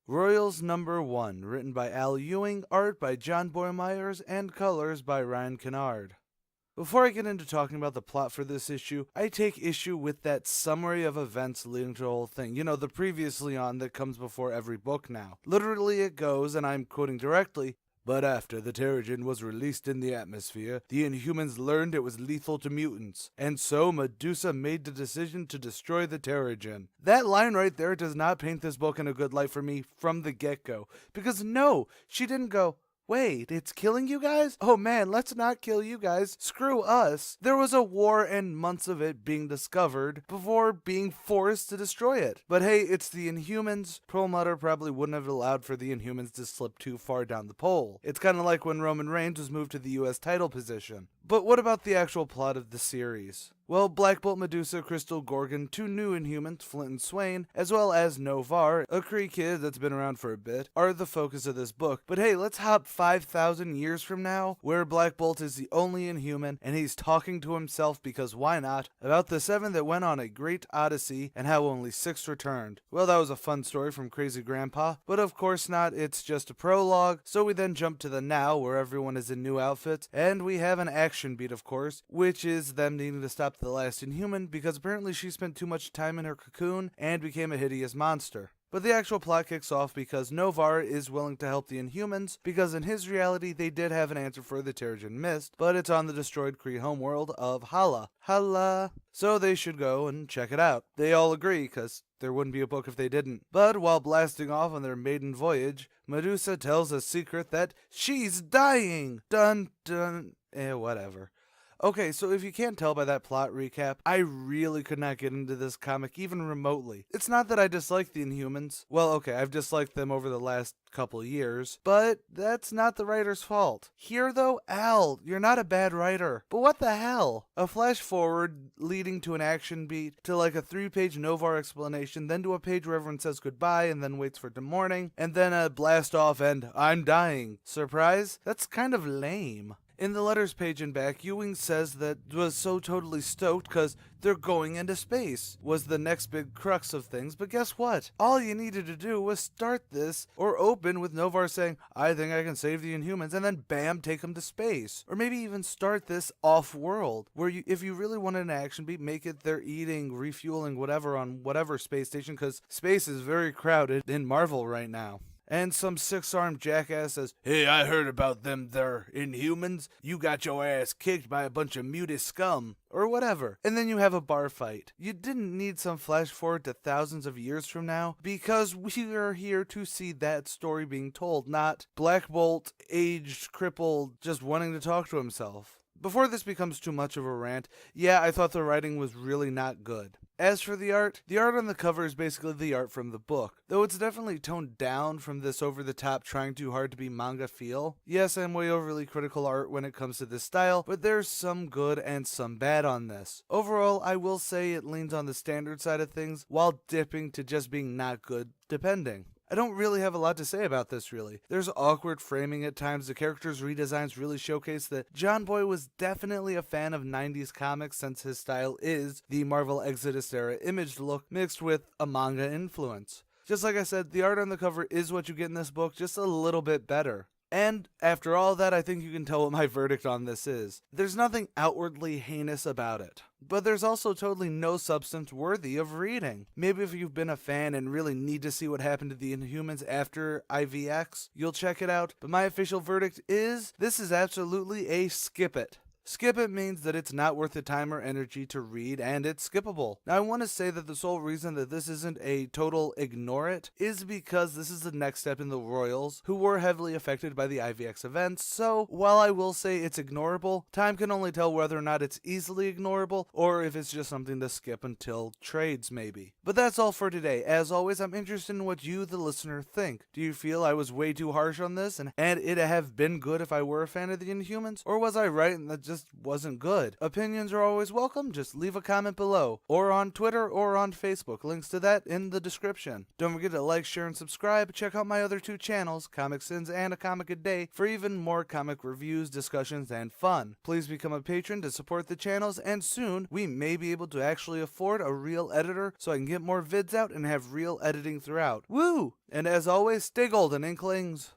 Royals number 1, written by Al Ewing, art by John Boymyers, and colors by Ryan Kennard. Before I get into talking about the plot for this issue, I take issue with that summary of events leading to the whole thing. You know, the previously on that comes before every book now. Literally it goes, and I'm quoting directly, "But after the Terrigen was released in the atmosphere, the Inhumans learned it was lethal to mutants, and so Medusa made the decision to destroy the Terrigen." That line right there does not paint this book in a good light for me from the get-go. Because no, she didn't go, "Wait, it's killing you guys? Oh man, let's not kill you guys. Screw us." There was a war and months of it being discovered before being forced to destroy it. But hey, it's the Inhumans. Perlmutter probably wouldn't have allowed for the Inhumans to slip too far down the pole. It's kind of like when Roman Reigns was moved to the US title position. But what about the actual plot of the series? Well, Black Bolt, Medusa, Crystal, Gorgon, 2 new Inhumans, Flint and Swain, as well as Novar, a Kree kid that's been around for a bit, are the focus of this book. But hey, let's hop 5,000 years from now, where Black Bolt is the only Inhuman, and he's talking to himself, because why not, about the 7 that went on a great odyssey, and how only 6 returned. Well, that was a fun story from Crazy Grandpa, but of course not, it's just a prologue, so we then jump to the now, where everyone is in new outfits, and we have an action beat, of course, which is them needing to stop the last Inhuman because apparently she spent too much time in her cocoon and became a hideous monster. But the actual plot kicks off because Novar is willing to help the Inhumans because in his reality they did have an answer for the Terrigen Mist, but it's on the destroyed Kree homeworld of Hala. Hala. So they should go and check it out. They all agree because there wouldn't be a book if they didn't. But while blasting off on their maiden voyage, Medusa tells a secret that she's dying. Dun dun. Whatever. Okay, so if you can't tell by that plot recap, I really could not get into this comic even remotely. It's not that I dislike the Inhumans. Well, okay, I've disliked them over the last couple years, but that's not the writer's fault. Here, though, Al, you're not a bad writer. But what the hell? A flash forward leading to an action beat, to like a 3-page Novar explanation, then to a page where everyone says goodbye and then waits for the morning, and then a blast off and "I'm dying." Surprise? That's kind of lame. In the letters page and back, Ewing says that was so totally stoked because they're going into space, was the next big crux of things, but guess what? All you needed to do was start this, or open with Novar saying, "I think I can save the Inhumans," and then bam, take them to space. Or maybe even start this off-world, where if you really wanted an action beat, make it they're eating, refueling, whatever on whatever space station, because space is very crowded in Marvel right now. And some 6-armed jackass says, "Hey, I heard about them there Inhumans. You got your ass kicked by a bunch of mutant scum." Or whatever. And then you have a bar fight. You didn't need some flash forward to thousands of years from now, because we are here to see that story being told, not Black Bolt, aged, crippled, just wanting to talk to himself. Before this becomes too much of a rant, yeah, I thought the writing was really not good. As for the art on the cover is basically the art from the book, though it's definitely toned down from this over-the-top trying too hard to be manga feel. Yes, I'm way overly critical art when it comes to this style, but there's some good and some bad on this. Overall, I will say it leans on the standard side of things, while dipping to just being not good, depending. I don't really have a lot to say about this, really. There's awkward framing at times. The characters' redesigns really showcase that John Boy was definitely a fan of 90s comics, since his style is the Marvel Exodus era image look mixed with a manga influence. Just like I said, the art on the cover is what you get in this book, just a little bit better. And after all that, I think you can tell what my verdict on this is. There's nothing outwardly heinous about it, but there's also totally no substance worthy of reading. Maybe if you've been a fan and really need to see what happened to the Inhumans after IVX, you'll check it out, but my official verdict is, this is absolutely a skip it. Skip it means that it's not worth the time or energy to read, and it's skippable. Now, I want to say that the sole reason that this isn't a total ignore it is because this is the next step in the Royals, who were heavily affected by the IVX events, so while I will say it's ignorable, time can only tell whether or not it's easily ignorable, or if it's just something to skip until trades, maybe. But that's all for today. As always, I'm interested in what you, the listener, think. Do you feel I was way too harsh on this, and it'd have been good if I were a fan of the Inhumans? Or was I right and that just wasn't good. Opinions are always welcome, just leave a comment below, or on Twitter or on Facebook. Links to that in the description. Don't forget to like, share, and subscribe. Check out my other two channels, ComicSins and A Comic a Day, for even more comic reviews, discussions, and fun. Please become a patron to support the channels, and soon we may be able to actually afford a real editor so I can get more vids out and have real editing throughout. Woo! And as always, stay golden, Inklings!